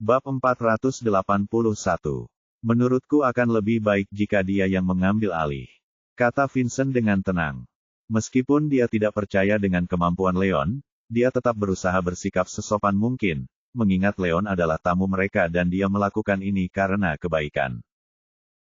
Bab 481. Menurutku akan lebih baik jika dia yang mengambil alih, kata Vincent dengan tenang. Meskipun dia tidak percaya dengan kemampuan Leon, dia tetap berusaha bersikap sesopan mungkin, mengingat Leon adalah tamu mereka dan dia melakukan ini karena kebaikan.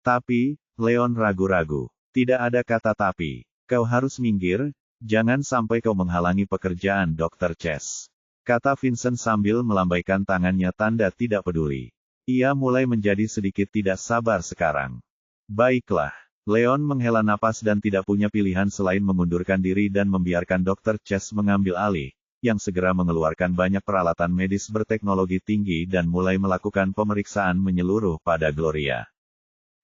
Tapi, Leon ragu-ragu. Tidak ada kata tapi. Kau harus minggir, jangan sampai kau menghalangi pekerjaan Dr. Chess, kata Vincent sambil melambaikan tangannya tanda tidak peduli. Ia mulai menjadi sedikit tidak sabar sekarang. Baiklah. Leon menghela napas dan tidak punya pilihan selain mengundurkan diri dan membiarkan Dr. Chess mengambil alih, yang segera mengeluarkan banyak peralatan medis berteknologi tinggi dan mulai melakukan pemeriksaan menyeluruh pada Gloria.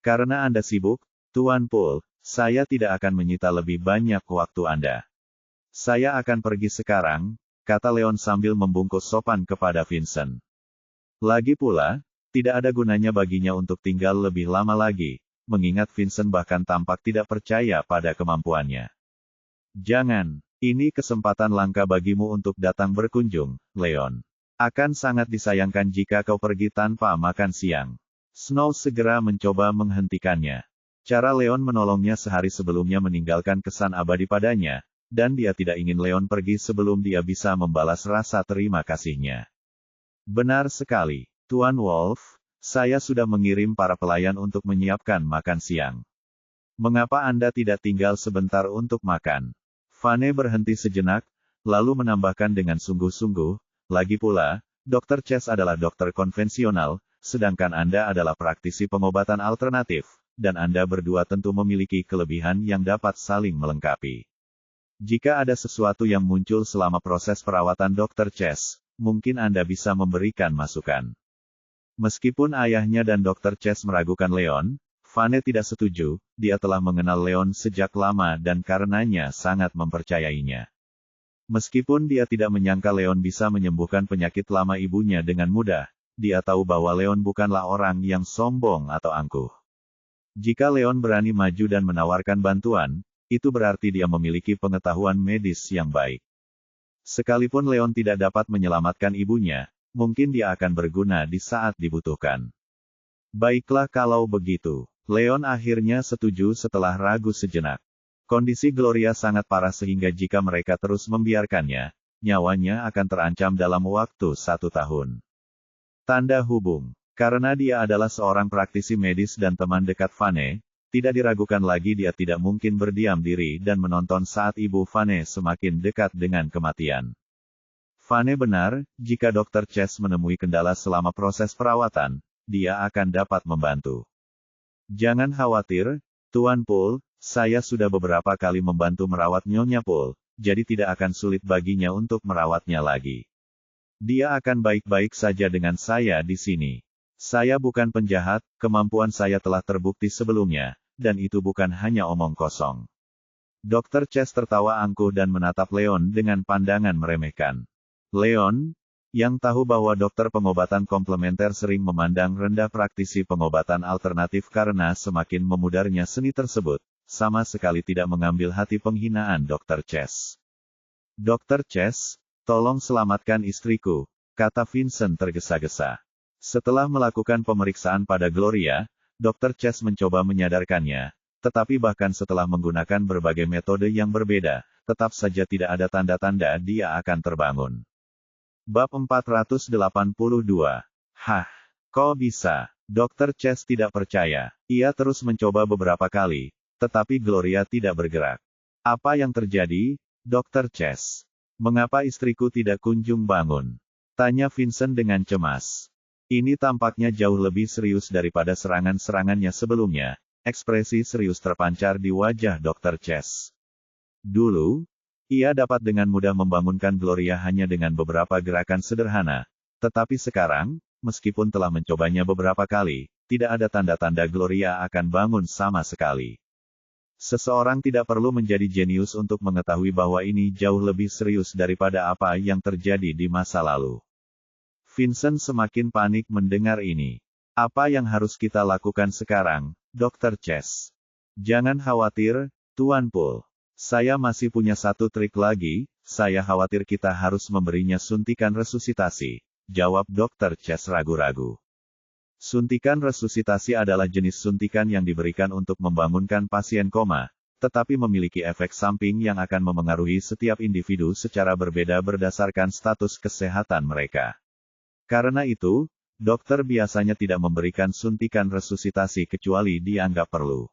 Karena Anda sibuk, Tuan Poole, saya tidak akan menyita lebih banyak waktu Anda. Saya akan pergi sekarang, kata Leon sambil membungkuk sopan kepada Vincent. Lagi pula, tidak ada gunanya baginya untuk tinggal lebih lama lagi, mengingat Vincent bahkan tampak tidak percaya pada kemampuannya. Jangan, ini kesempatan langka bagimu untuk datang berkunjung, Leon. Akan sangat disayangkan jika kau pergi tanpa makan siang. Snow segera mencoba menghentikannya. Cara Leon menolongnya sehari sebelumnya meninggalkan kesan abadi padanya, dan dia tidak ingin Leon pergi sebelum dia bisa membalas rasa terima kasihnya. Benar sekali, Tuan Wolf. Saya sudah mengirim para pelayan untuk menyiapkan makan siang. Mengapa Anda tidak tinggal sebentar untuk makan? Vane berhenti sejenak, lalu menambahkan dengan sungguh-sungguh, lagi pula, Dr. Chess adalah dokter konvensional, sedangkan Anda adalah praktisi pengobatan alternatif, dan Anda berdua tentu memiliki kelebihan yang dapat saling melengkapi. Jika ada sesuatu yang muncul selama proses perawatan Dr. Chess, mungkin Anda bisa memberikan masukan. Meskipun ayahnya dan Dr. Chess meragukan Leon, Vane tidak setuju, dia telah mengenal Leon sejak lama dan karenanya sangat mempercayainya. Meskipun dia tidak menyangka Leon bisa menyembuhkan penyakit lama ibunya dengan mudah, dia tahu bahwa Leon bukanlah orang yang sombong atau angkuh. Jika Leon berani maju dan menawarkan bantuan, itu berarti dia memiliki pengetahuan medis yang baik. Sekalipun Leon tidak dapat menyelamatkan ibunya, mungkin dia akan berguna di saat dibutuhkan. Baiklah kalau begitu. Leon akhirnya setuju setelah ragu sejenak. Kondisi Gloria sangat parah sehingga jika mereka terus membiarkannya, nyawanya akan terancam dalam waktu 1 tahun. Tanda hubung. Karena dia adalah seorang praktisi medis dan teman dekat Vane, tidak diragukan lagi dia tidak mungkin berdiam diri dan menonton saat ibu Vane semakin dekat dengan kematian. Vane benar, jika Dr. Chess menemui kendala selama proses perawatan, dia akan dapat membantu. Jangan khawatir, Tuan Poole, saya sudah beberapa kali membantu merawat Nyonya Poole, jadi tidak akan sulit baginya untuk merawatnya lagi. Dia akan baik-baik saja dengan saya di sini. Saya bukan penjahat, kemampuan saya telah terbukti sebelumnya, dan itu bukan hanya omong kosong. Dr. Chess tertawa angkuh dan menatap Leon dengan pandangan meremehkan. Leon, yang tahu bahwa dokter pengobatan komplementer sering memandang rendah praktisi pengobatan alternatif karena semakin memudarnya seni tersebut, sama sekali tidak mengambil hati penghinaan Dr. Chess. Dr. Chess, tolong selamatkan istriku, kata Vincent tergesa-gesa. Setelah melakukan pemeriksaan pada Gloria, Dr. Chess mencoba menyadarkannya, tetapi bahkan setelah menggunakan berbagai metode yang berbeda, tetap saja tidak ada tanda-tanda dia akan terbangun. Bab 482. Hah, kok bisa? Dr. Chess tidak percaya. Ia terus mencoba beberapa kali, tetapi Gloria tidak bergerak. Apa yang terjadi, Dr. Chess? Mengapa istriku tidak kunjung bangun? Tanya Vincent dengan cemas. Ini tampaknya jauh lebih serius daripada serangan-serangannya sebelumnya. Ekspresi serius terpancar di wajah Dr. Chess. Dulu, ia dapat dengan mudah membangunkan Gloria hanya dengan beberapa gerakan sederhana. Tetapi sekarang, meskipun telah mencobanya beberapa kali, tidak ada tanda-tanda Gloria akan bangun sama sekali. Seseorang tidak perlu menjadi jenius untuk mengetahui bahwa ini jauh lebih serius daripada apa yang terjadi di masa lalu. Vincent semakin panik mendengar ini. Apa yang harus kita lakukan sekarang, Dr. Chess? Jangan khawatir, Tuan Poole. Saya masih punya satu trik lagi, saya khawatir kita harus memberinya suntikan resusitasi. jawab Dr. Chess ragu-ragu. Suntikan resusitasi adalah jenis suntikan yang diberikan untuk membangunkan pasien koma, tetapi memiliki efek samping yang akan memengaruhi setiap individu secara berbeda berdasarkan status kesehatan mereka. Karena itu, dokter biasanya tidak memberikan suntikan resusitasi kecuali dianggap perlu.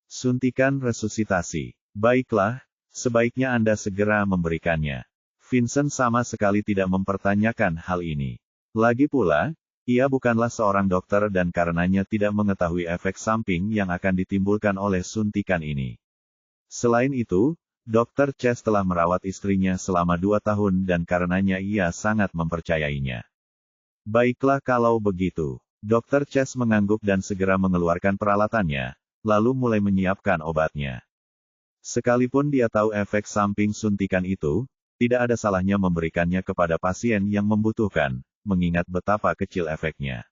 Suntikan resusitasi. Baiklah, sebaiknya Anda segera memberikannya. Vincent sama sekali tidak mempertanyakan hal ini. Lagi pula, ia bukanlah seorang dokter dan karenanya tidak mengetahui efek samping yang akan ditimbulkan oleh suntikan ini. Selain itu, Dr. Chess telah merawat istrinya selama 2 tahun dan karenanya ia sangat mempercayainya. Baiklah kalau begitu. Dr. Chess mengangguk dan segera mengeluarkan peralatannya, lalu mulai menyiapkan obatnya. Sekalipun dia tahu efek samping suntikan itu, tidak ada salahnya memberikannya kepada pasien yang membutuhkan, mengingat betapa kecil efeknya.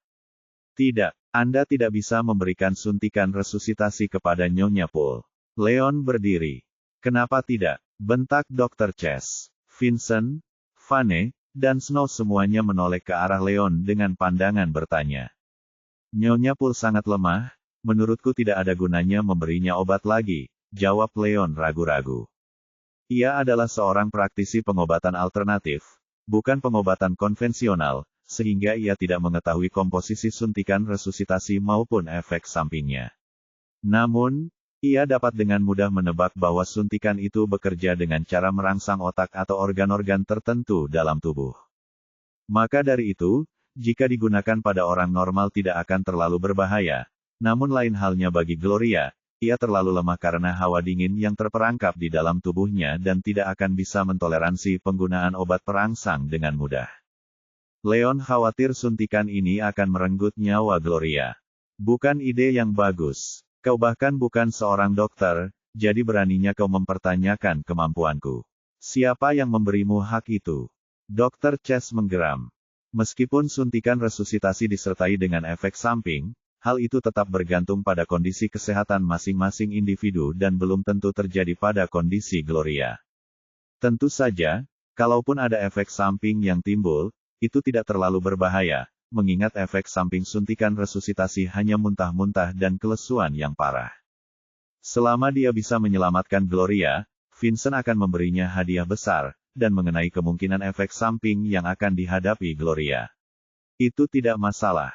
Tidak, Anda tidak bisa memberikan suntikan resusitasi kepada Nyonya Poole. Leon berdiri. Kenapa tidak? Bentak Dr. Chess. Vincent, Vane, dan Snow semuanya menoleh ke arah Leon dengan pandangan bertanya. Nyonya Poole sangat lemah, menurutku tidak ada gunanya memberinya obat lagi, jawab Leon ragu-ragu. Ia adalah seorang praktisi pengobatan alternatif, bukan pengobatan konvensional, sehingga ia tidak mengetahui komposisi suntikan resusitasi maupun efek sampingnya. Namun, ia dapat dengan mudah menebak bahwa suntikan itu bekerja dengan cara merangsang otak atau organ-organ tertentu dalam tubuh. Maka dari itu, jika digunakan pada orang normal tidak akan terlalu berbahaya, namun lain halnya bagi Gloria. Ia terlalu lemah karena hawa dingin yang terperangkap di dalam tubuhnya dan tidak akan bisa mentoleransi penggunaan obat perangsang dengan mudah. Leon khawatir suntikan ini akan merenggut nyawa Gloria. Bukan ide yang bagus. Kau bahkan bukan seorang dokter, jadi beraninya kau mempertanyakan kemampuanku. Siapa yang memberimu hak itu? Dr. Chess menggeram. Meskipun suntikan resusitasi disertai dengan efek samping, hal itu tetap bergantung pada kondisi kesehatan masing-masing individu dan belum tentu terjadi pada kondisi Gloria. Tentu saja, kalaupun ada efek samping yang timbul, itu tidak terlalu berbahaya, mengingat efek samping suntikan resusitasi hanya muntah-muntah dan kelesuan yang parah. Selama dia bisa menyelamatkan Gloria, Vincent akan memberinya hadiah besar, dan mengenai kemungkinan efek samping yang akan dihadapi Gloria. Itu tidak masalah.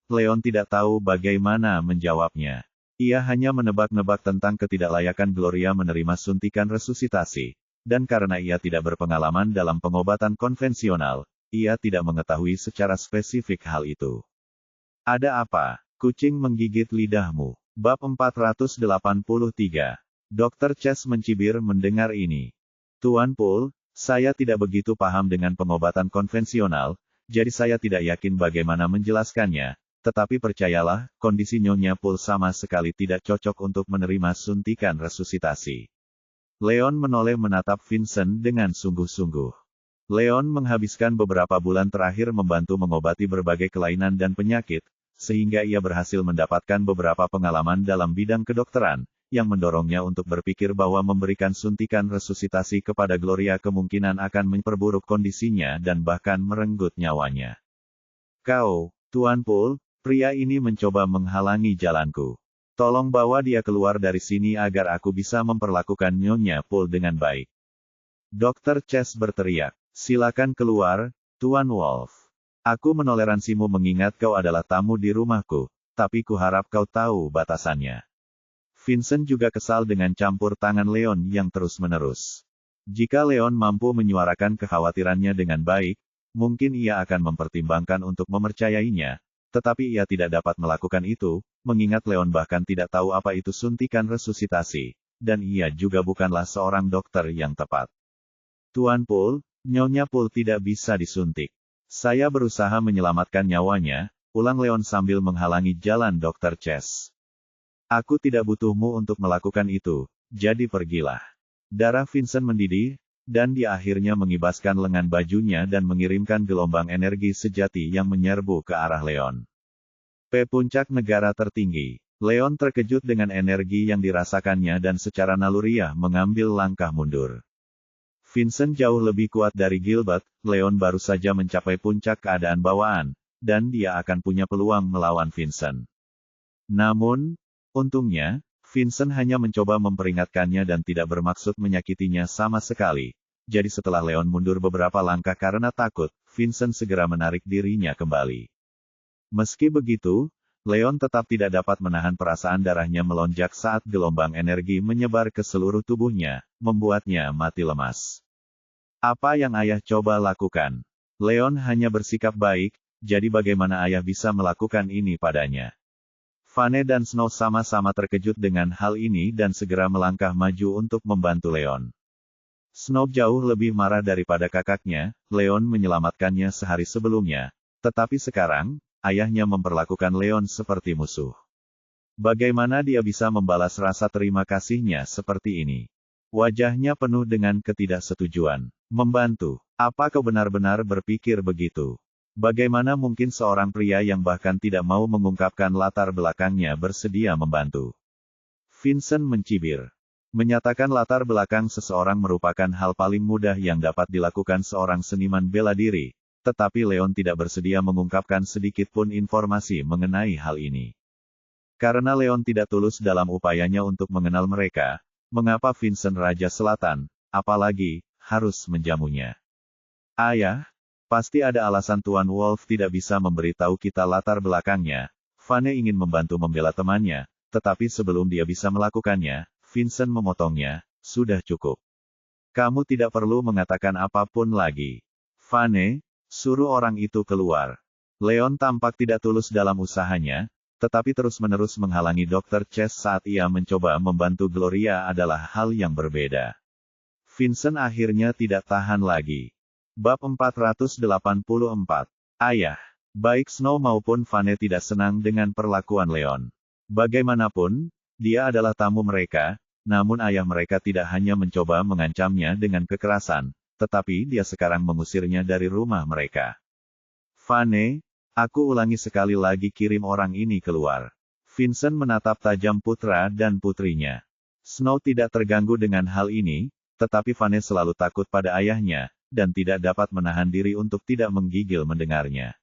Leon tidak tahu bagaimana menjawabnya. Ia hanya menebak-nebak tentang ketidaklayakan Gloria menerima suntikan resusitasi, dan karena ia tidak berpengalaman dalam pengobatan konvensional, ia tidak mengetahui secara spesifik hal itu. Ada apa? Kucing menggigit lidahmu. Bab 483. Dr. Chess mencibir mendengar ini. Tuan Poole, saya tidak begitu paham dengan pengobatan konvensional, jadi saya tidak yakin bagaimana menjelaskannya. Tetapi percayalah, kondisi Nyonya Poole sama sekali tidak cocok untuk menerima suntikan resusitasi. Leon menoleh menatap Vincent dengan sungguh-sungguh. Leon menghabiskan beberapa bulan terakhir membantu mengobati berbagai kelainan dan penyakit, sehingga ia berhasil mendapatkan beberapa pengalaman dalam bidang kedokteran, yang mendorongnya untuk berpikir bahwa memberikan suntikan resusitasi kepada Gloria kemungkinan akan memperburuk kondisinya dan bahkan merenggut nyawanya. Kau, Tuan Poole, pria ini mencoba menghalangi jalanku. Tolong bawa dia keluar dari sini agar aku bisa memperlakukan Nyonya Poole dengan baik. Dr. Chess berteriak. Silakan keluar, Tuan Wolf. Aku menoleransimu mengingat kau adalah tamu di rumahku, tapi kuharap kau tahu batasannya. Vincent juga kesal dengan campur tangan Leon yang terus-menerus. Jika Leon mampu menyuarakan kekhawatirannya dengan baik, mungkin ia akan mempertimbangkan untuk mempercayainya. Tetapi ia tidak dapat melakukan itu, mengingat Leon bahkan tidak tahu apa itu suntikan resusitasi, dan ia juga bukanlah seorang dokter yang tepat. Tuan Poole, Nyonya Poole tidak bisa disuntik. Saya berusaha menyelamatkan nyawanya, ulang Leon sambil menghalangi jalan Dr. Chess. Aku tidak butuhmu untuk melakukan itu, jadi pergilah. Darah Vincent mendidih, dan dia akhirnya mengibaskan lengan bajunya dan mengirimkan gelombang energi sejati yang menyerbu ke arah Leon. Puncak negara tertinggi. Leon terkejut dengan energi yang dirasakannya dan secara naluriah mengambil langkah mundur. Vincent jauh lebih kuat dari Gilbert, Leon baru saja mencapai puncak keadaan bawaan, dan dia akan punya peluang melawan Vincent. Namun, untungnya, Vincent hanya mencoba memperingatkannya dan tidak bermaksud menyakitinya sama sekali. Jadi setelah Leon mundur beberapa langkah karena takut, Vincent segera menarik dirinya kembali. Meski begitu, Leon tetap tidak dapat menahan perasaan darahnya melonjak saat gelombang energi menyebar ke seluruh tubuhnya, membuatnya mati lemas. Apa yang ayah coba lakukan? Leon hanya bersikap baik, jadi bagaimana ayah bisa melakukan ini padanya? Vane dan Snow sama-sama terkejut dengan hal ini dan segera melangkah maju untuk membantu Leon. Snow jauh lebih marah daripada kakaknya, Leon menyelamatkannya sehari sebelumnya, tetapi sekarang, ayahnya memperlakukan Leon seperti musuh. Bagaimana dia bisa membalas rasa terima kasihnya seperti ini? Wajahnya penuh dengan ketidaksetujuan. Membantu. Apa kau benar-benar berpikir begitu? Bagaimana mungkin seorang pria yang bahkan tidak mau mengungkapkan latar belakangnya bersedia membantu? Vincent mencibir. Menyatakan latar belakang seseorang merupakan hal paling mudah yang dapat dilakukan seorang seniman bela diri, tetapi Leon tidak bersedia mengungkapkan sedikit pun informasi mengenai hal ini. Karena Leon tidak tulus dalam upayanya untuk mengenal mereka, mengapa Vincent Raja Selatan, apalagi, harus menjamunya? Ayah, pasti ada alasan Tuan Wolf tidak bisa memberitahu kita latar belakangnya. Vane ingin membantu membela temannya, tetapi sebelum dia bisa melakukannya, Vincent memotongnya, sudah cukup. Kamu tidak perlu mengatakan apapun lagi. Vane, suruh orang itu keluar. Leon tampak tidak tulus dalam usahanya, tetapi terus-menerus menghalangi Dr. Chess saat ia mencoba membantu Gloria adalah hal yang berbeda. Vincent akhirnya tidak tahan lagi. Bab 484. Ayah. Baik Snow maupun Vane tidak senang dengan perlakuan Leon. Bagaimanapun, dia adalah tamu mereka, namun ayah mereka tidak hanya mencoba mengancamnya dengan kekerasan, tetapi dia sekarang mengusirnya dari rumah mereka. Vane, aku ulangi sekali lagi kirim orang ini keluar. Vincent menatap tajam putra dan putrinya. Snow tidak terganggu dengan hal ini, tetapi Vane selalu takut pada ayahnya, dan tidak dapat menahan diri untuk tidak menggigil mendengarnya.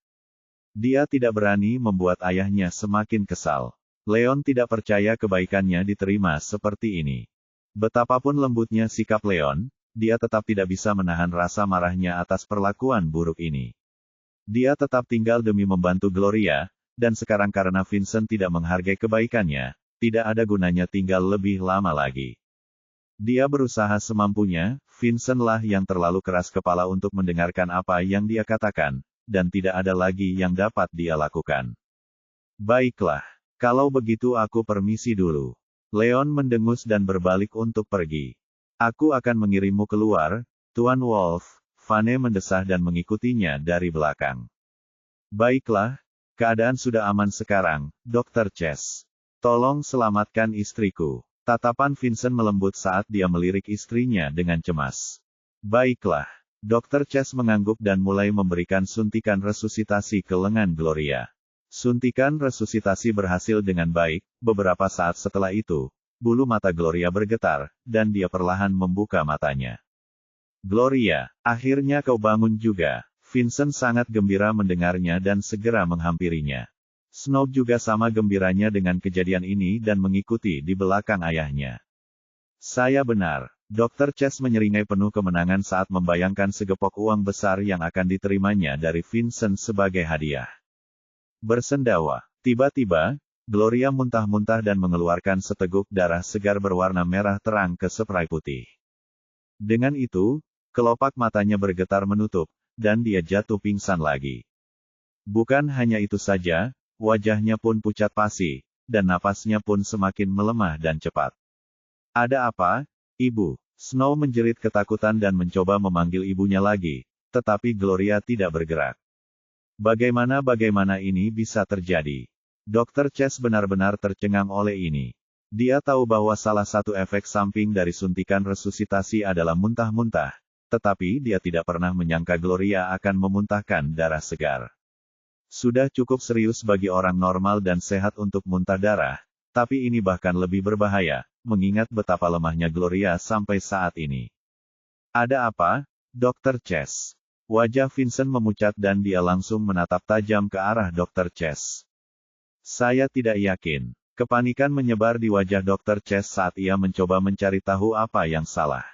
Dia tidak berani membuat ayahnya semakin kesal. Leon tidak percaya kebaikannya diterima seperti ini. Betapapun lembutnya sikap Leon, dia tetap tidak bisa menahan rasa marahnya atas perlakuan buruk ini. Dia tetap tinggal demi membantu Gloria, dan sekarang karena Vincent tidak menghargai kebaikannya, tidak ada gunanya tinggal lebih lama lagi. Dia berusaha semampunya, Vincent lah yang terlalu keras kepala untuk mendengarkan apa yang dia katakan, dan tidak ada lagi yang dapat dia lakukan. Baiklah, kalau begitu aku permisi dulu. Leon mendengus dan berbalik untuk pergi. Aku akan mengirimmu keluar, Tuan Wolf, Vane mendesah dan mengikutinya dari belakang. Baiklah, keadaan sudah aman sekarang, Dr. Chess. Tolong selamatkan istriku. Tatapan Vincent melembut saat dia melirik istrinya dengan cemas. Baiklah. Dr. Chess mengangguk dan mulai memberikan suntikan resusitasi ke lengan Gloria. Suntikan resusitasi berhasil dengan baik, beberapa saat setelah itu, bulu mata Gloria bergetar, dan dia perlahan membuka matanya. Gloria, akhirnya kau bangun juga. Vincent sangat gembira mendengarnya dan segera menghampirinya. Snow juga sama gembiranya dengan kejadian ini dan mengikuti di belakang ayahnya. Saya benar. Dr. Chess menyeringai penuh kemenangan saat membayangkan segepok uang besar yang akan diterimanya dari Vincent sebagai hadiah. Bersendawa. Tiba-tiba, Gloria muntah-muntah dan mengeluarkan seteguk darah segar berwarna merah terang ke spray putih. Dengan itu, kelopak matanya bergetar menutup, dan dia jatuh pingsan lagi. Bukan hanya itu saja, wajahnya pun pucat pasi, dan napasnya pun semakin melemah dan cepat. Ada apa, Ibu? Snow menjerit ketakutan dan mencoba memanggil ibunya lagi, tetapi Gloria tidak bergerak. Bagaimana ini bisa terjadi? Dr. Chess benar-benar tercengang oleh ini. Dia tahu bahwa salah satu efek samping dari suntikan resusitasi adalah muntah-muntah, tetapi dia tidak pernah menyangka Gloria akan memuntahkan darah segar. Sudah cukup serius bagi orang normal dan sehat untuk muntah darah, tapi ini bahkan lebih berbahaya, mengingat betapa lemahnya Gloria sampai saat ini. Ada apa, Dr. Chase? Wajah Vincent memucat dan dia langsung menatap tajam ke arah Dr. Chase. Saya tidak yakin. Kepanikan menyebar di wajah Dr. Chase saat ia mencoba mencari tahu apa yang salah.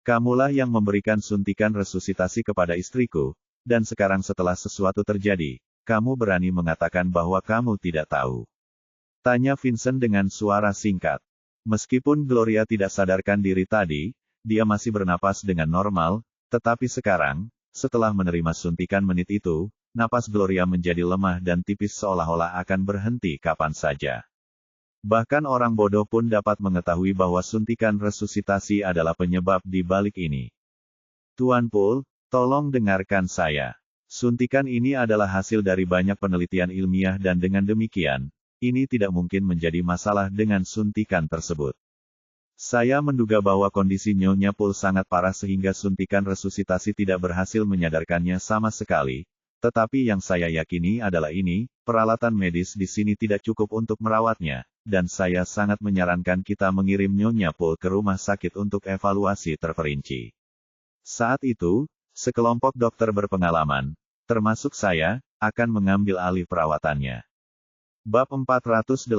Kamulah yang memberikan suntikan resusitasi kepada istriku, dan sekarang setelah sesuatu terjadi, kamu berani mengatakan bahwa kamu tidak tahu. Tanya Vincent dengan suara singkat. Meskipun Gloria tidak sadarkan diri tadi, dia masih bernapas dengan normal, tetapi sekarang, setelah menerima suntikan menit itu, napas Gloria menjadi lemah dan tipis seolah-olah akan berhenti kapan saja. Bahkan orang bodoh pun dapat mengetahui bahwa suntikan resusitasi adalah penyebab di balik ini. Tuan Poole, tolong dengarkan saya. Suntikan ini adalah hasil dari banyak penelitian ilmiah dan dengan demikian, ini tidak mungkin menjadi masalah dengan suntikan tersebut. Saya menduga bahwa kondisi Nyonya Poole sangat parah sehingga suntikan resusitasi tidak berhasil menyadarkannya sama sekali. Tetapi yang saya yakini adalah ini, peralatan medis di sini tidak cukup untuk merawatnya, dan saya sangat menyarankan kita mengirim Nyonya Poole ke rumah sakit untuk evaluasi terperinci. Saat itu, sekelompok dokter berpengalaman, termasuk saya, akan mengambil alih perawatannya. Bab 485.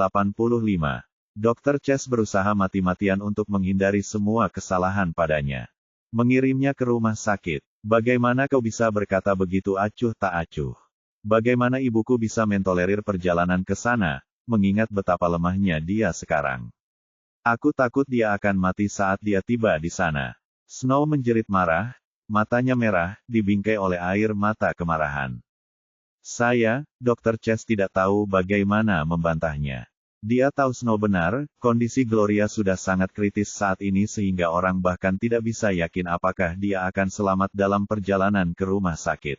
Dr. Chase berusaha mati-matian untuk menghindari semua kesalahan padanya. Mengirimnya ke rumah sakit. Bagaimana kau bisa berkata begitu acuh tak acuh? Bagaimana ibuku bisa mentolerir perjalanan ke sana, mengingat betapa lemahnya dia sekarang? Aku takut dia akan mati saat dia tiba di sana. Snow menjerit marah, matanya merah, dibingkai oleh air mata kemarahan. Saya, Dr. Chase tidak tahu bagaimana membantahnya. Dia tahu Snow benar, kondisi Gloria sudah sangat kritis saat ini sehingga orang bahkan tidak bisa yakin apakah dia akan selamat dalam perjalanan ke rumah sakit.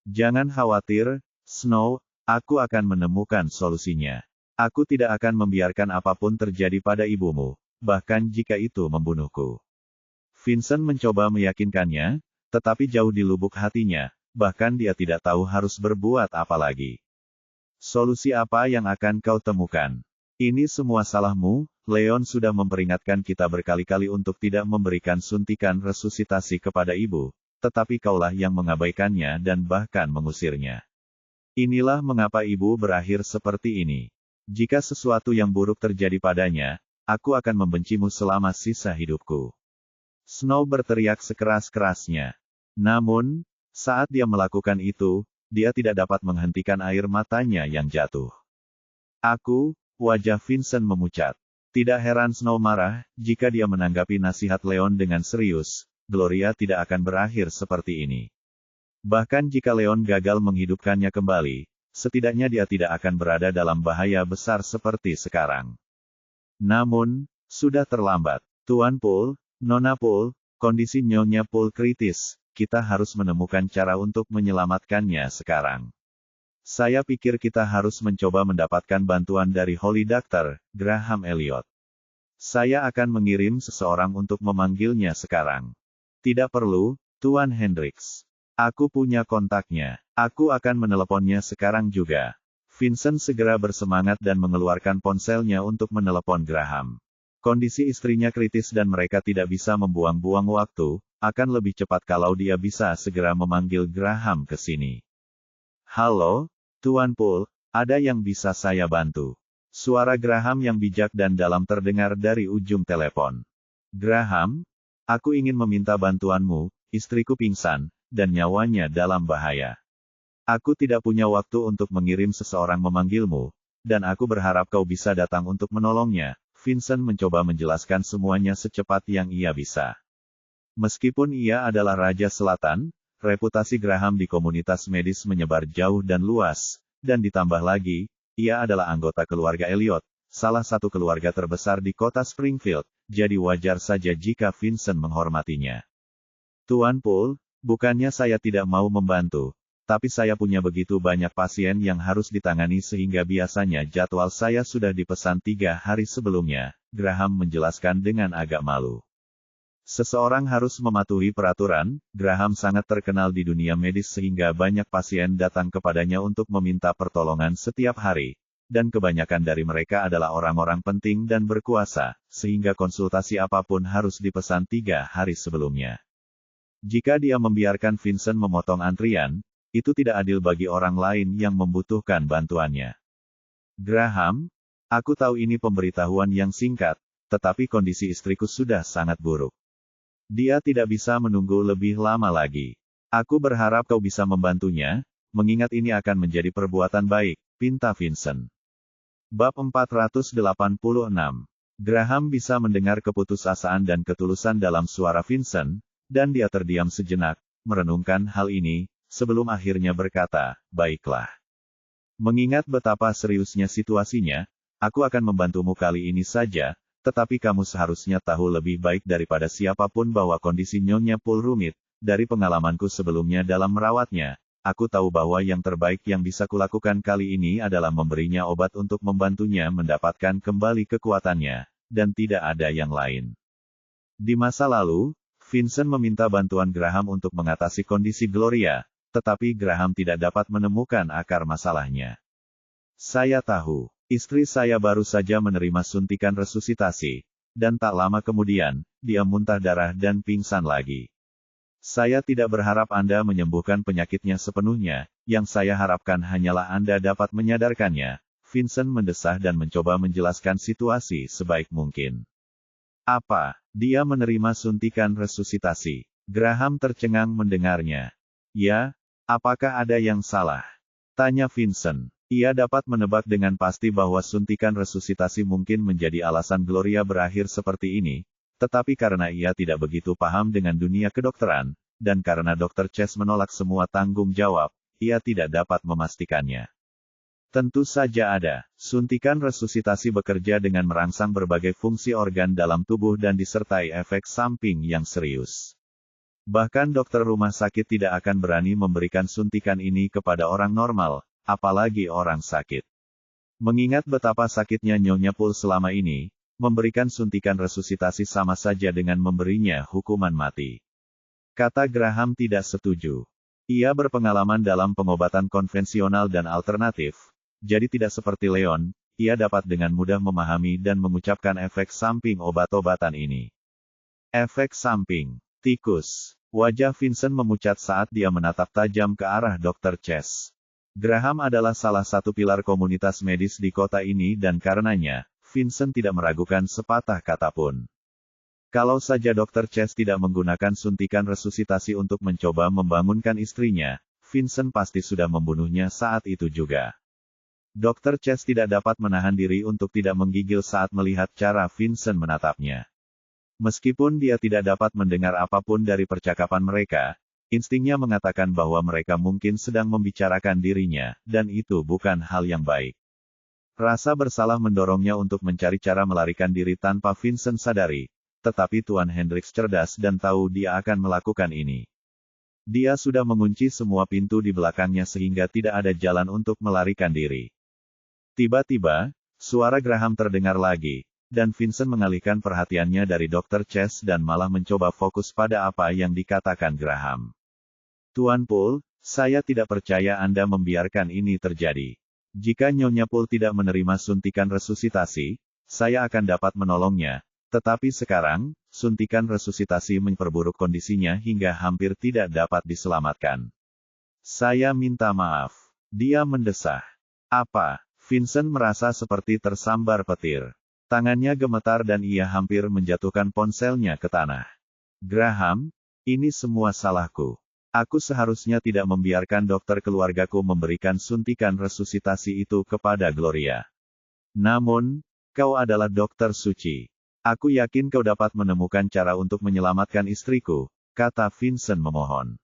Jangan khawatir, Snow, aku akan menemukan solusinya. Aku tidak akan membiarkan apapun terjadi pada ibumu, bahkan jika itu membunuhku. Vincent mencoba meyakinkannya, tetapi jauh di lubuk hatinya, bahkan dia tidak tahu harus berbuat apa lagi. Solusi apa yang akan kau temukan? Ini semua salahmu, Leon sudah memperingatkan kita berkali-kali untuk tidak memberikan suntikan resusitasi kepada ibu, tetapi kaulah yang mengabaikannya dan bahkan mengusirnya. Inilah mengapa ibu berakhir seperti ini. Jika sesuatu yang buruk terjadi padanya, aku akan membencimu selama sisa hidupku. Snow berteriak sekeras-kerasnya. Namun, saat dia melakukan itu, dia tidak dapat menghentikan air matanya yang jatuh. Wajah Vincent memucat. Tidak heran Snow marah, jika dia menanggapi nasihat Leon dengan serius, Gloria tidak akan berakhir seperti ini. Bahkan jika Leon gagal menghidupkannya kembali, setidaknya dia tidak akan berada dalam bahaya besar seperti sekarang. Namun, sudah terlambat. Tuan Poole, Nona Poole, kondisi Nyonya Poole kritis. Kita harus menemukan cara untuk menyelamatkannya sekarang. Saya pikir kita harus mencoba mendapatkan bantuan dari Holy Doctor, Graham Elliot. Saya akan mengirim seseorang untuk memanggilnya sekarang. Tidak perlu, Tuan Hendricks. Aku punya kontaknya. Aku akan meneleponnya sekarang juga. Vincent segera bersemangat dan mengeluarkan ponselnya untuk menelepon Graham. Kondisi istrinya kritis dan mereka tidak bisa membuang-buang waktu. Akan lebih cepat kalau dia bisa segera memanggil Graham ke sini. Halo, Tuan Poole, ada yang bisa saya bantu? Suara Graham yang bijak dan dalam terdengar dari ujung telepon. Graham, aku ingin meminta bantuanmu, istriku pingsan, dan nyawanya dalam bahaya. Aku tidak punya waktu untuk mengirim seseorang memanggilmu, dan aku berharap kau bisa datang untuk menolongnya. Vincent mencoba menjelaskan semuanya secepat yang ia bisa. Meskipun ia adalah Raja Selatan, reputasi Graham di komunitas medis menyebar jauh dan luas, dan ditambah lagi, ia adalah anggota keluarga Elliot, salah satu keluarga terbesar di kota Springfield, jadi wajar saja jika Vincent menghormatinya. Tuan Poole, bukannya saya tidak mau membantu, tapi saya punya begitu banyak pasien yang harus ditangani sehingga biasanya jadwal saya sudah dipesan 3 hari sebelumnya, Graham menjelaskan dengan agak malu. Seseorang harus mematuhi peraturan. Graham sangat terkenal di dunia medis sehingga banyak pasien datang kepadanya untuk meminta pertolongan setiap hari. dan kebanyakan dari mereka adalah orang-orang penting dan berkuasa, sehingga konsultasi apapun harus dipesan 3 hari sebelumnya. Jika dia membiarkan Vincent memotong antrian, itu tidak adil bagi orang lain yang membutuhkan bantuannya. Graham, aku tahu ini pemberitahuan yang singkat, tetapi kondisi istriku sudah sangat buruk. Dia tidak bisa menunggu lebih lama lagi. Aku berharap kau bisa membantunya, mengingat ini akan menjadi perbuatan baik, pinta Vincent. Bab 486. Graham bisa mendengar keputusasaan dan ketulusan dalam suara Vincent, dan dia terdiam sejenak, merenungkan hal ini, sebelum akhirnya berkata, baiklah. Mengingat betapa seriusnya situasinya, aku akan membantumu kali ini saja, tetapi kamu seharusnya tahu lebih baik daripada siapapun bahwa kondisi Nyonya Poole rumit. Dari pengalamanku sebelumnya dalam merawatnya, aku tahu bahwa yang terbaik yang bisa kulakukan kali ini adalah memberinya obat untuk membantunya mendapatkan kembali kekuatannya, dan tidak ada yang lain. Di masa lalu, Vincent meminta bantuan Graham untuk mengatasi kondisi Gloria, tetapi Graham tidak dapat menemukan akar masalahnya. Saya tahu, istri saya baru saja menerima suntikan resusitasi, dan tak lama kemudian, dia muntah darah dan pingsan lagi. Saya tidak berharap Anda menyembuhkan penyakitnya sepenuhnya, yang saya harapkan hanyalah Anda dapat menyadarkannya. Vincent mendesah dan mencoba menjelaskan situasi sebaik mungkin. Apa? Dia menerima suntikan resusitasi. Graham tercengang mendengarnya. Ya, apakah ada yang salah? Tanya Vincent. Ia dapat menebak dengan pasti bahwa suntikan resusitasi mungkin menjadi alasan Gloria berakhir seperti ini, tetapi karena ia tidak begitu paham dengan dunia kedokteran, dan karena Dr. Chase menolak semua tanggung jawab, ia tidak dapat memastikannya. Tentu saja ada. Suntikan resusitasi bekerja dengan merangsang berbagai fungsi organ dalam tubuh dan disertai efek samping yang serius. Bahkan dokter rumah sakit tidak akan berani memberikan suntikan ini kepada orang normal, apalagi orang sakit. Mengingat betapa sakitnya Nyonya Poole selama ini, memberikan suntikan resusitasi sama saja dengan memberinya hukuman mati. Kata Graham tidak setuju. Ia berpengalaman dalam pengobatan konvensional dan alternatif, jadi tidak seperti Leon, ia dapat dengan mudah memahami dan mengucapkan efek samping obat-obatan ini. Efek samping, tikus. Wajah Vincent memucat saat dia menatap tajam ke arah Dr. Chase. Graham adalah salah satu pilar komunitas medis di kota ini dan karenanya, Vincent tidak meragukan sepatah kata pun. Kalau saja Dr. Chase tidak menggunakan suntikan resusitasi untuk mencoba membangunkan istrinya, Vincent pasti sudah membunuhnya saat itu juga. Dr. Chase tidak dapat menahan diri untuk tidak menggigil saat melihat cara Vincent menatapnya. Meskipun dia tidak dapat mendengar apapun dari percakapan mereka, instingnya mengatakan bahwa mereka mungkin sedang membicarakan dirinya, dan itu bukan hal yang baik. Rasa bersalah mendorongnya untuk mencari cara melarikan diri tanpa Vincent sadari, tetapi Tuan Hendricks cerdas dan tahu dia akan melakukan ini. Dia sudah mengunci semua pintu di belakangnya sehingga tidak ada jalan untuk melarikan diri. Tiba-tiba, suara Graham terdengar lagi, dan Vincent mengalihkan perhatiannya dari Dr. Chase dan malah mencoba fokus pada apa yang dikatakan Graham. Tuan Poole, saya tidak percaya Anda membiarkan ini terjadi. Jika Nyonya Poole tidak menerima suntikan resusitasi, saya akan dapat menolongnya, tetapi sekarang, suntikan resusitasi memperburuk kondisinya hingga hampir tidak dapat diselamatkan. Saya minta maaf. Dia mendesah. Apa? Vincent merasa seperti tersambar petir. Tangannya gemetar dan ia hampir menjatuhkan ponselnya ke tanah. Graham, ini semua salahku. Aku seharusnya tidak membiarkan dokter keluargaku memberikan suntikan resusitasi itu kepada Gloria. Namun, kau adalah dokter suci. Aku yakin kau dapat menemukan cara untuk menyelamatkan istriku, kata Vincent memohon.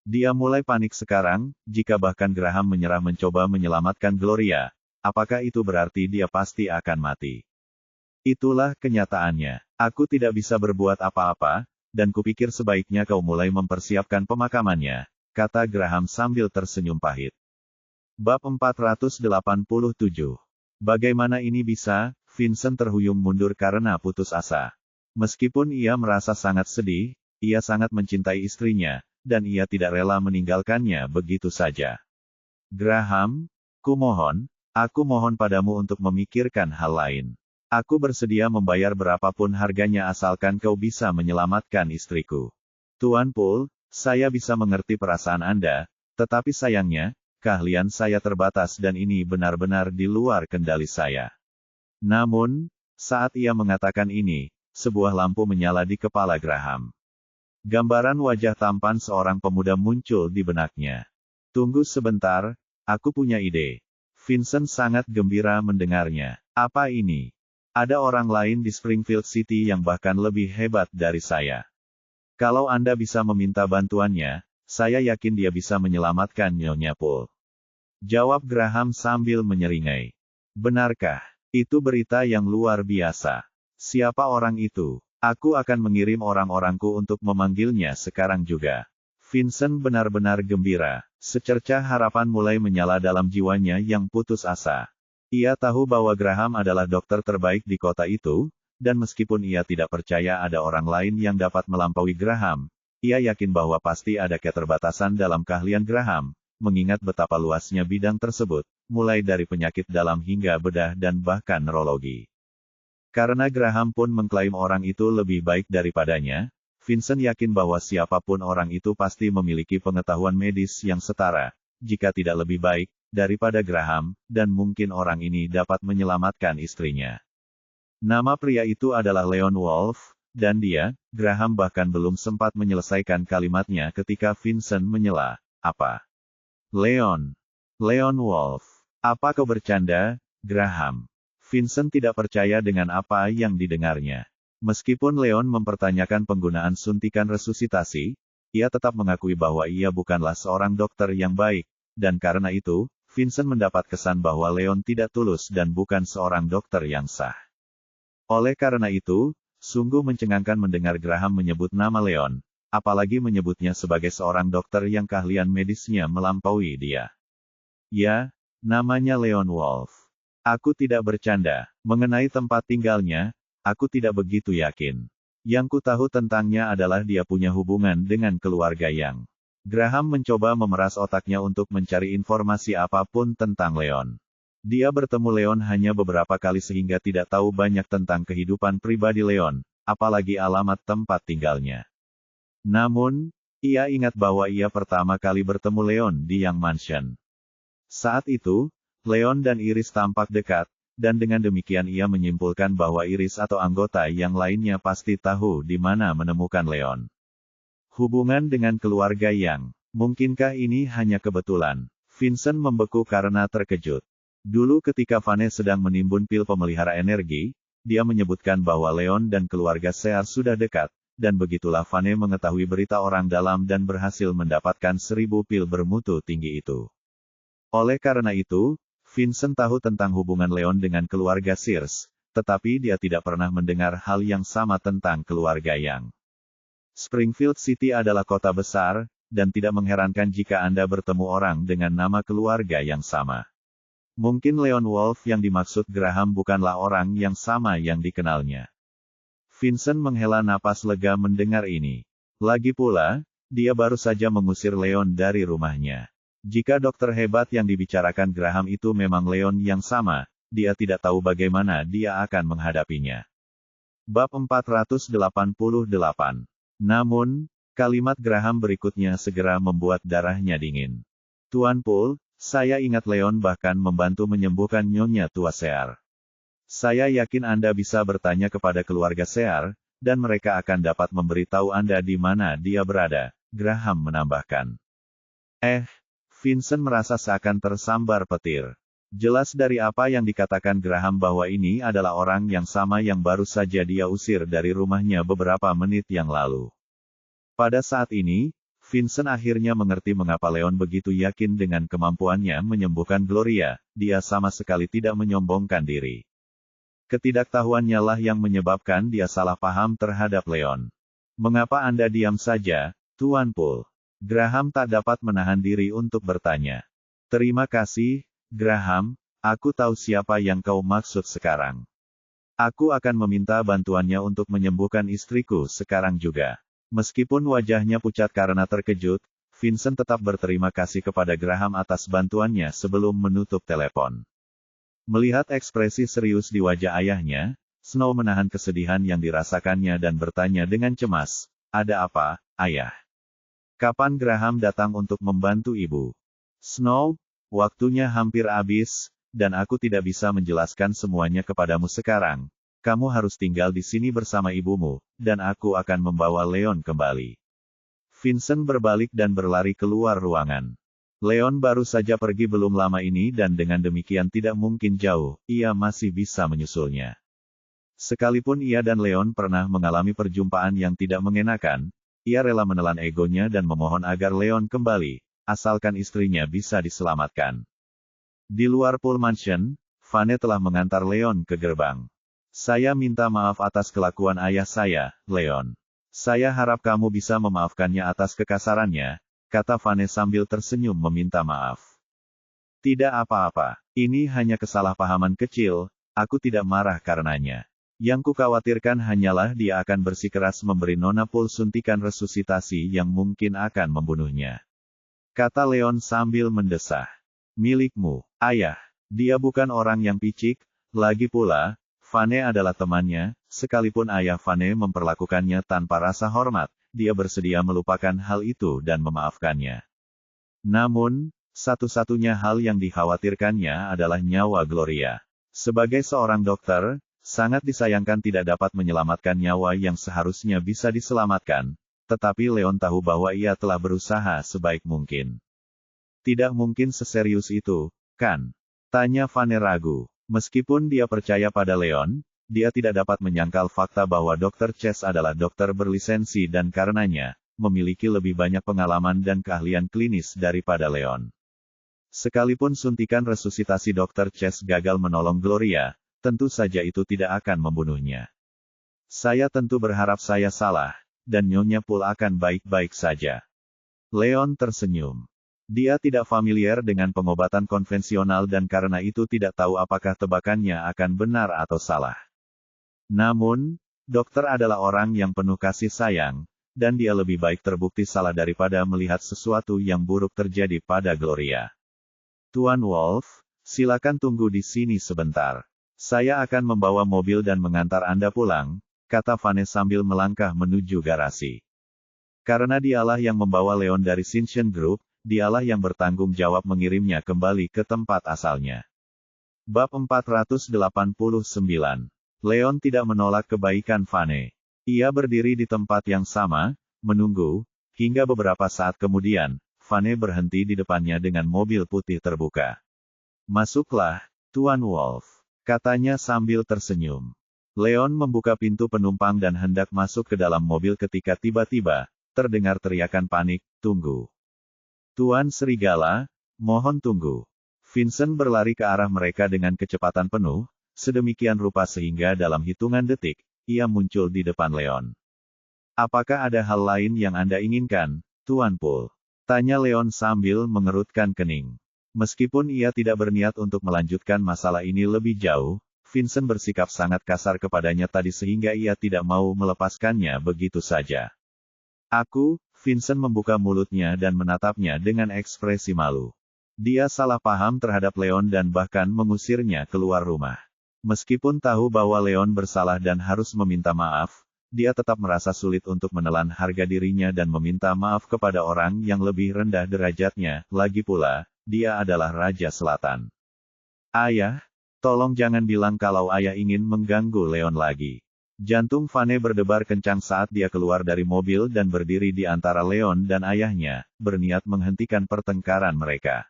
Dia mulai panik sekarang, jika bahkan Graham menyerah mencoba menyelamatkan Gloria, apakah itu berarti dia pasti akan mati? Itulah kenyataannya. Aku tidak bisa berbuat apa-apa, dan kupikir sebaiknya kau mulai mempersiapkan pemakamannya, kata Graham sambil tersenyum pahit. Bab 487. Bagaimana ini bisa? Vincent terhuyung mundur karena putus asa. Meskipun ia merasa sangat sedih, ia sangat mencintai istrinya, dan ia tidak rela meninggalkannya begitu saja. Graham, kumohon, Aku mohon padamu untuk memikirkan hal lain. Aku bersedia membayar berapapun harganya asalkan kau bisa menyelamatkan istriku. Tuan Poole, saya bisa mengerti perasaan Anda, tetapi sayangnya, keahlian saya terbatas dan ini benar-benar di luar kendali saya. Namun, saat ia mengatakan ini, sebuah lampu menyala di kepala Graham. Gambaran wajah tampan seorang pemuda muncul di benaknya. Tunggu sebentar, aku punya ide. Vincent sangat gembira mendengarnya. Apa ini? Ada orang lain di Springfield City yang bahkan lebih hebat dari saya. Kalau Anda bisa meminta bantuannya, saya yakin dia bisa menyelamatkan Nyonya Poole. Jawab Graham sambil menyeringai. Benarkah? Itu berita yang luar biasa. Siapa orang itu? Aku akan mengirim orang-orangku untuk memanggilnya sekarang juga. Vincent benar-benar gembira. Secercah harapan mulai menyala dalam jiwanya yang putus asa. Ia tahu bahwa Graham adalah dokter terbaik di kota itu, dan meskipun ia tidak percaya ada orang lain yang dapat melampaui Graham, ia yakin bahwa pasti ada keterbatasan dalam keahlian Graham, mengingat betapa luasnya bidang tersebut, mulai dari penyakit dalam hingga bedah dan bahkan neurologi. Karena Graham pun mengklaim orang itu lebih baik daripadanya, Vincent yakin bahwa siapapun orang itu pasti memiliki pengetahuan medis yang setara, jika tidak lebih baik, daripada Graham, dan mungkin orang ini dapat menyelamatkan istrinya. Nama pria itu adalah Leon Wolf, dan dia, Graham bahkan belum sempat menyelesaikan kalimatnya ketika Vincent menyela. Apa? Leon. Leon Wolf. Apa kau bercanda, Graham? Vincent tidak percaya dengan apa yang didengarnya. Meskipun Leon mempertanyakan penggunaan suntikan resusitasi, ia tetap mengakui bahwa ia bukanlah seorang dokter yang baik, dan karena itu, Vincent mendapat kesan bahwa Leon tidak tulus dan bukan seorang dokter yang sah. Oleh karena itu, sungguh mencengangkan mendengar Graham menyebut nama Leon, apalagi menyebutnya sebagai seorang dokter yang keahlian medisnya melampaui dia. Ya, namanya Leon Wolf. Aku tidak bercanda. Mengenai tempat tinggalnya, aku tidak begitu yakin. Yang ku tahu tentangnya adalah dia punya hubungan dengan keluarga yang. Graham mencoba memeras otaknya untuk mencari informasi apapun tentang Leon. Dia bertemu Leon hanya beberapa kali sehingga tidak tahu banyak tentang kehidupan pribadi Leon, apalagi alamat tempat tinggalnya. Namun, ia ingat bahwa ia pertama kali bertemu Leon di Young Mansion. Saat itu, Leon dan Iris tampak dekat, dan dengan demikian ia menyimpulkan bahwa Iris atau anggota yang lainnya pasti tahu di mana menemukan Leon. Hubungan dengan keluarga yang, mungkinkah ini hanya kebetulan? Vincent membeku karena terkejut. Dulu ketika Vane sedang menimbun pil pemelihara energi, dia menyebutkan bahwa Leon dan keluarga Sear sudah dekat, dan begitulah Vane mengetahui berita orang dalam dan berhasil mendapatkan 1000 pil bermutu tinggi itu. Oleh karena itu, Vincent tahu tentang hubungan Leon dengan keluarga Sears, tetapi dia tidak pernah mendengar hal yang sama tentang keluarga Yang. Springfield City adalah kota besar, dan tidak mengherankan jika Anda bertemu orang dengan nama keluarga yang sama. Mungkin Leon Wolf yang dimaksud Graham bukanlah orang yang sama yang dikenalnya. Vincent menghela napas lega mendengar ini. Lagi pula, dia baru saja mengusir Leon dari rumahnya. Jika dokter hebat yang dibicarakan Graham itu memang Leon yang sama, dia tidak tahu bagaimana dia akan menghadapinya. Bab 488. Namun, kalimat Graham berikutnya segera membuat darahnya dingin. Tuan Poole, saya ingat Leon bahkan membantu menyembuhkan Nyonya Tua Sear. Saya yakin Anda bisa bertanya kepada keluarga Sear, dan mereka akan dapat memberitahu Anda di mana dia berada, Graham menambahkan. Vincent merasa seakan tersambar petir. Jelas dari apa yang dikatakan Graham bahwa ini adalah orang yang sama yang baru saja dia usir dari rumahnya beberapa menit yang lalu. Pada saat ini, Vincent akhirnya mengerti mengapa Leon begitu yakin dengan kemampuannya menyembuhkan Gloria, dia sama sekali tidak menyombongkan diri. Ketidaktahuannya lah yang menyebabkan dia salah paham terhadap Leon. Mengapa Anda diam saja, Tuan Poole? Graham tak dapat menahan diri untuk bertanya. Terima kasih, Graham, aku tahu siapa yang kau maksud sekarang. Aku akan meminta bantuannya untuk menyembuhkan istriku sekarang juga. Meskipun wajahnya pucat karena terkejut, Vincent tetap berterima kasih kepada Graham atas bantuannya sebelum menutup telepon. Melihat ekspresi serius di wajah ayahnya, Snow menahan kesedihan yang dirasakannya dan bertanya dengan cemas, "Ada apa, ayah? Kapan Graham datang untuk membantu ibu?" "Snow, waktunya hampir habis, dan aku tidak bisa menjelaskan semuanya kepadamu sekarang. Kamu harus tinggal di sini bersama ibumu, dan aku akan membawa Leon kembali." Vincent berbalik dan berlari keluar ruangan. Leon baru saja pergi belum lama ini dan dengan demikian tidak mungkin jauh, ia masih bisa menyusulnya. Sekalipun ia dan Leon pernah mengalami perjumpaan yang tidak mengenakan, ia rela menelan egonya dan memohon agar Leon kembali, asalkan istrinya bisa diselamatkan. Di luar Pool Mansion, Vane telah mengantar Leon ke gerbang. "Saya minta maaf atas kelakuan ayah saya, Leon. Saya harap kamu bisa memaafkannya atas kekasarannya," kata Vane sambil tersenyum meminta maaf. "Tidak apa-apa, ini hanya kesalahpahaman kecil, aku tidak marah karenanya. Yang kukhawatirkan hanyalah dia akan bersikeras memberi Nona Pool suntikan resusitasi yang mungkin akan membunuhnya," kata Leon sambil mendesah. "Milikmu, ayah. Dia bukan orang yang picik, lagi pula, Vane adalah temannya, sekalipun ayah Vane memperlakukannya tanpa rasa hormat, dia bersedia melupakan hal itu dan memaafkannya. Namun, satu-satunya hal yang dikhawatirkannya adalah nyawa Gloria. Sebagai seorang dokter, sangat disayangkan tidak dapat menyelamatkan nyawa yang seharusnya bisa diselamatkan, tetapi Leon tahu bahwa ia telah berusaha sebaik mungkin." "Tidak mungkin seserius itu, kan?" tanya Vane ragu. Meskipun dia percaya pada Leon, dia tidak dapat menyangkal fakta bahwa Dr. Chase adalah dokter berlisensi dan karenanya, memiliki lebih banyak pengalaman dan keahlian klinis daripada Leon. Sekalipun suntikan resusitasi Dr. Chase gagal menolong Gloria, tentu saja itu tidak akan membunuhnya. "Saya tentu berharap saya salah, dan Nyonya Pool akan baik-baik saja." Leon tersenyum. Dia tidak familiar dengan pengobatan konvensional dan karena itu tidak tahu apakah tebakannya akan benar atau salah. Namun, dokter adalah orang yang penuh kasih sayang, dan dia lebih baik terbukti salah daripada melihat sesuatu yang buruk terjadi pada Gloria. "Tuan Wolf, silakan tunggu di sini sebentar. Saya akan membawa mobil dan mengantar Anda pulang," kata Vane sambil melangkah menuju garasi. Karena dialah yang membawa Leon dari Sinchen Group, dialah yang bertanggung jawab mengirimnya kembali ke tempat asalnya. Bab 489. Leon tidak menolak kebaikan Vane. Ia berdiri di tempat yang sama, menunggu, hingga beberapa saat kemudian, Vane berhenti di depannya dengan mobil putih terbuka. "Masuklah, Tuan Wolf," katanya sambil tersenyum. Leon membuka pintu penumpang dan hendak masuk ke dalam mobil ketika tiba-tiba, terdengar teriakan panik, "Tunggu! Tuan Serigala, mohon tunggu." Vincent berlari ke arah mereka dengan kecepatan penuh, sedemikian rupa sehingga dalam hitungan detik, ia muncul di depan Leon. "Apakah ada hal lain yang Anda inginkan, Tuan Pool?" tanya Leon sambil mengerutkan kening. Meskipun ia tidak berniat untuk melanjutkan masalah ini lebih jauh, Vincent bersikap sangat kasar kepadanya tadi sehingga ia tidak mau melepaskannya begitu saja. Vincent membuka mulutnya dan menatapnya dengan ekspresi malu. Dia salah paham terhadap Leon dan bahkan mengusirnya keluar rumah. Meskipun tahu bahwa Leon bersalah dan harus meminta maaf, dia tetap merasa sulit untuk menelan harga dirinya dan meminta maaf kepada orang yang lebih rendah derajatnya, lagi pula, dia adalah Raja Selatan. "Ayah, tolong jangan bilang kalau ayah ingin mengganggu Leon lagi." Jantung Vane berdebar kencang saat dia keluar dari mobil dan berdiri di antara Leon dan ayahnya, berniat menghentikan pertengkaran mereka.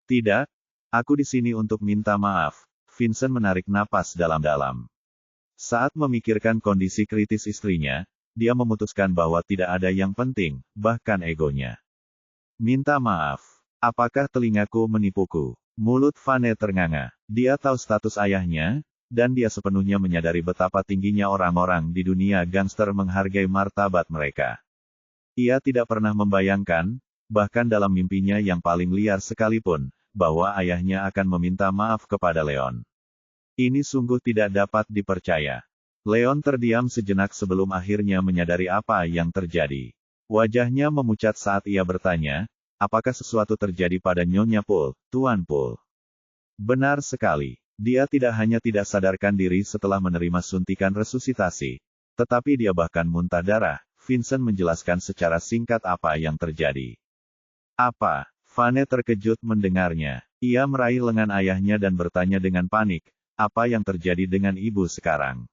"Tidak, aku di sini untuk minta maaf." Vincent menarik napas dalam-dalam. Saat memikirkan kondisi kritis istrinya, dia memutuskan bahwa tidak ada yang penting, bahkan egonya. "Minta maaf. Apakah telingaku menipuku?" Mulut Vane ternganga. Dia tahu status ayahnya, dan dia sepenuhnya menyadari betapa tingginya orang-orang di dunia gangster menghargai martabat mereka. Ia tidak pernah membayangkan, bahkan dalam mimpinya yang paling liar sekalipun, bahwa ayahnya akan meminta maaf kepada Leon. Ini sungguh tidak dapat dipercaya. Leon terdiam sejenak sebelum akhirnya menyadari apa yang terjadi. Wajahnya memucat saat ia bertanya, "Apakah sesuatu terjadi pada Nyonya Pool, Tuan Pool?" "Benar sekali. Dia tidak hanya tidak sadarkan diri setelah menerima suntikan resusitasi, tetapi dia bahkan muntah darah. Vincent menjelaskan secara singkat apa yang terjadi. Apa? Vane terkejut mendengarnya. Ia meraih lengan ayahnya dan bertanya dengan panik, apa yang terjadi dengan ibu sekarang?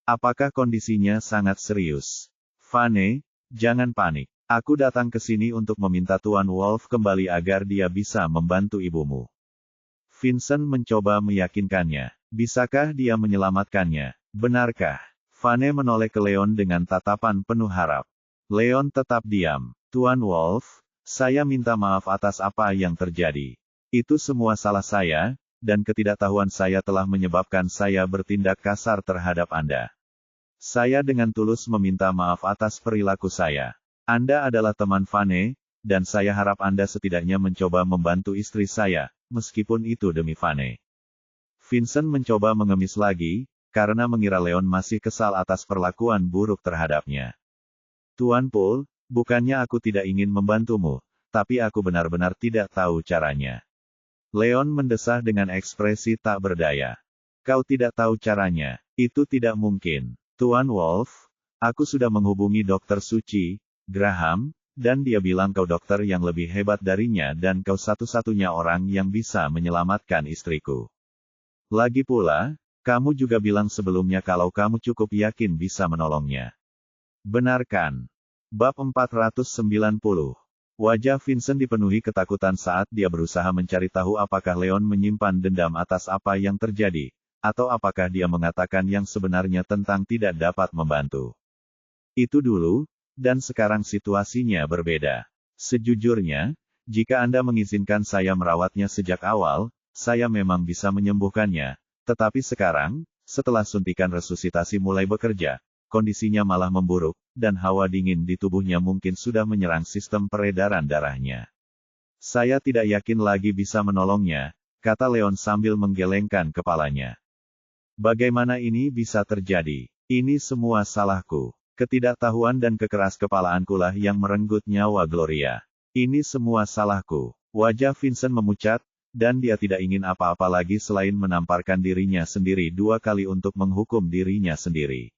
Apakah kondisinya sangat serius? Vane, jangan panik. Aku datang ke sini untuk meminta Tuan Wolf kembali agar dia bisa membantu ibumu. Vincent mencoba meyakinkannya. Bisakah dia menyelamatkannya? Benarkah? Vane menoleh ke Leon dengan tatapan penuh harap. Leon tetap diam. Tuan Wolf, saya minta maaf atas apa yang terjadi. Itu semua salah saya, dan ketidaktahuan saya telah menyebabkan saya bertindak kasar terhadap Anda. Saya dengan tulus meminta maaf atas perilaku saya. Anda adalah teman Vane, dan saya harap Anda setidaknya mencoba membantu istri saya, meskipun itu demi Vane. Vincent mencoba mengemis lagi, karena mengira Leon masih kesal atas perlakuan buruk terhadapnya. Tuan Paul, bukannya aku tidak ingin membantumu, tapi aku benar-benar tidak tahu caranya. Leon mendesah dengan ekspresi tak berdaya. Kau tidak tahu caranya, itu tidak mungkin. Tuan Wolf, aku sudah menghubungi Dokter Suci, Graham, dan dia bilang kau dokter yang lebih hebat darinya dan kau satu-satunya orang yang bisa menyelamatkan istriku. Lagi pula, kamu juga bilang sebelumnya kalau kamu cukup yakin bisa menolongnya. Benarkan? Bab 490. Wajah Vincent dipenuhi ketakutan saat dia berusaha mencari tahu apakah Leon menyimpan dendam atas apa yang terjadi, atau apakah dia mengatakan yang sebenarnya tentang tidak dapat membantu. Itu dulu, dan sekarang situasinya berbeda. Sejujurnya, jika Anda mengizinkan saya merawatnya sejak awal, saya memang bisa menyembuhkannya, tetapi sekarang, setelah suntikan resusitasi mulai bekerja, kondisinya malah memburuk, dan hawa dingin di tubuhnya mungkin sudah menyerang sistem peredaran darahnya. Saya tidak yakin lagi bisa menolongnya, kata Leon sambil menggelengkan kepalanya. Bagaimana ini bisa terjadi? Ini semua salahku. Ketidaktahuan dan kekeras-kepalaanku lah yang merenggut nyawa Gloria. Ini semua salahku. Wajah Vincent memucat, dan dia tidak ingin apa-apa lagi selain menamparkan dirinya sendiri 2 kali untuk menghukum dirinya sendiri.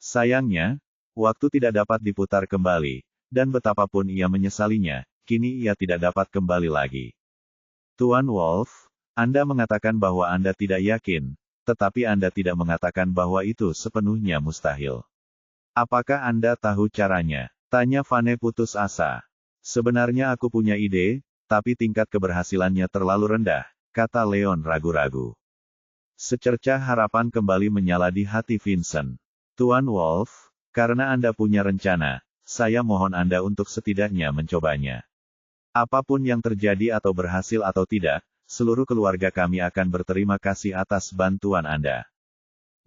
Sayangnya, waktu tidak dapat diputar kembali, dan betapapun ia menyesalinya, kini ia tidak dapat kembali lagi. Tuan Wolf, Anda mengatakan bahwa Anda tidak yakin, tetapi Anda tidak mengatakan bahwa itu sepenuhnya mustahil. Apakah Anda tahu caranya? Tanya Vane putus asa. Sebenarnya aku punya ide, tapi tingkat keberhasilannya terlalu rendah, kata Leon ragu-ragu. Secercah harapan kembali menyala di hati Vincent. Tuan Wolf, karena Anda punya rencana, saya mohon Anda untuk setidaknya mencobanya. Apapun yang terjadi atau berhasil atau tidak, seluruh keluarga kami akan berterima kasih atas bantuan Anda.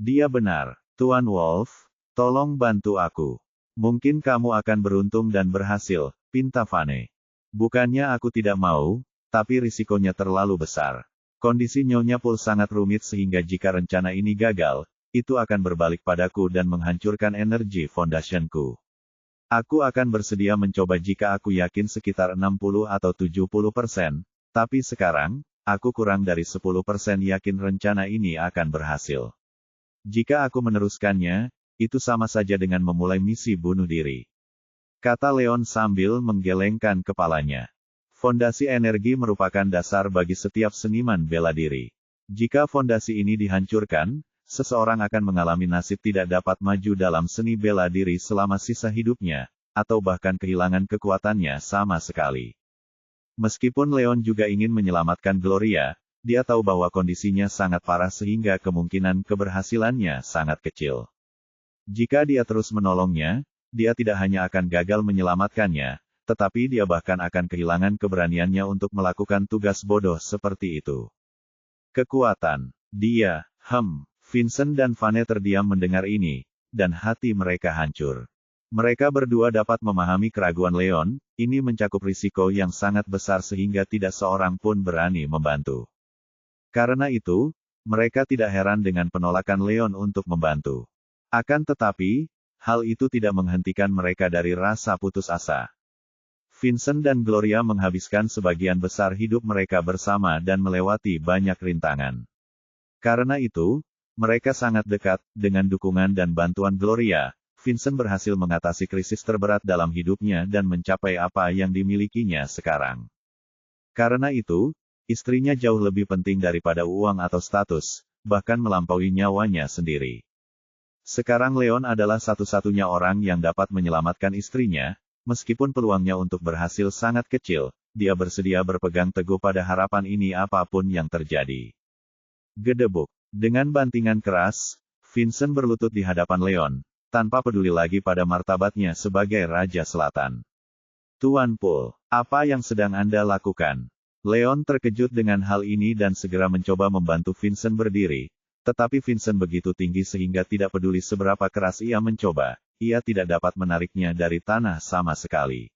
Dia benar, Tuan Wolf. Tolong bantu aku. Mungkin kamu akan beruntung dan berhasil, pinta Vane. Bukannya aku tidak mau, tapi risikonya terlalu besar. Kondisi Nyonya Paul sangat rumit sehingga jika rencana ini gagal, itu akan berbalik padaku dan menghancurkan energi foundationku. Aku akan bersedia mencoba jika aku yakin sekitar 60 atau 70%, tapi sekarang, aku kurang dari 10% yakin rencana ini akan berhasil. Jika aku meneruskannya, itu sama saja dengan memulai misi bunuh diri. Kata Leon sambil menggelengkan kepalanya. Fondasi energi merupakan dasar bagi setiap seniman bela diri. Jika fondasi ini dihancurkan, seseorang akan mengalami nasib tidak dapat maju dalam seni bela diri selama sisa hidupnya, atau bahkan kehilangan kekuatannya sama sekali. Meskipun Leon juga ingin menyelamatkan Gloria, dia tahu bahwa kondisinya sangat parah sehingga kemungkinan keberhasilannya sangat kecil. Jika dia terus menolongnya, dia tidak hanya akan gagal menyelamatkannya, tetapi dia bahkan akan kehilangan keberaniannya untuk melakukan tugas bodoh seperti itu. Kekuatan. Dia, Vincent dan Vane terdiam mendengar ini, dan hati mereka hancur. Mereka berdua dapat memahami keraguan Leon, ini mencakup risiko yang sangat besar sehingga tidak seorang pun berani membantu. Karena itu, mereka tidak heran dengan penolakan Leon untuk membantu. Akan tetapi, hal itu tidak menghentikan mereka dari rasa putus asa. Vincent dan Gloria menghabiskan sebagian besar hidup mereka bersama dan melewati banyak rintangan. Karena itu, mereka sangat dekat, dengan dukungan dan bantuan Gloria, Vincent berhasil mengatasi krisis terberat dalam hidupnya dan mencapai apa yang dimilikinya sekarang. Karena itu, istrinya jauh lebih penting daripada uang atau status, bahkan melampaui nyawanya sendiri. Sekarang Leon adalah satu-satunya orang yang dapat menyelamatkan istrinya, meskipun peluangnya untuk berhasil sangat kecil, dia bersedia berpegang teguh pada harapan ini apapun yang terjadi. Gedebuk. Dengan bantingan keras, Vincent berlutut di hadapan Leon, tanpa peduli lagi pada martabatnya sebagai Raja Selatan. Tuan Poole, apa yang sedang Anda lakukan? Leon terkejut dengan hal ini dan segera mencoba membantu Vincent berdiri, tetapi Vincent begitu tinggi sehingga tidak peduli seberapa keras ia mencoba, ia tidak dapat menariknya dari tanah sama sekali.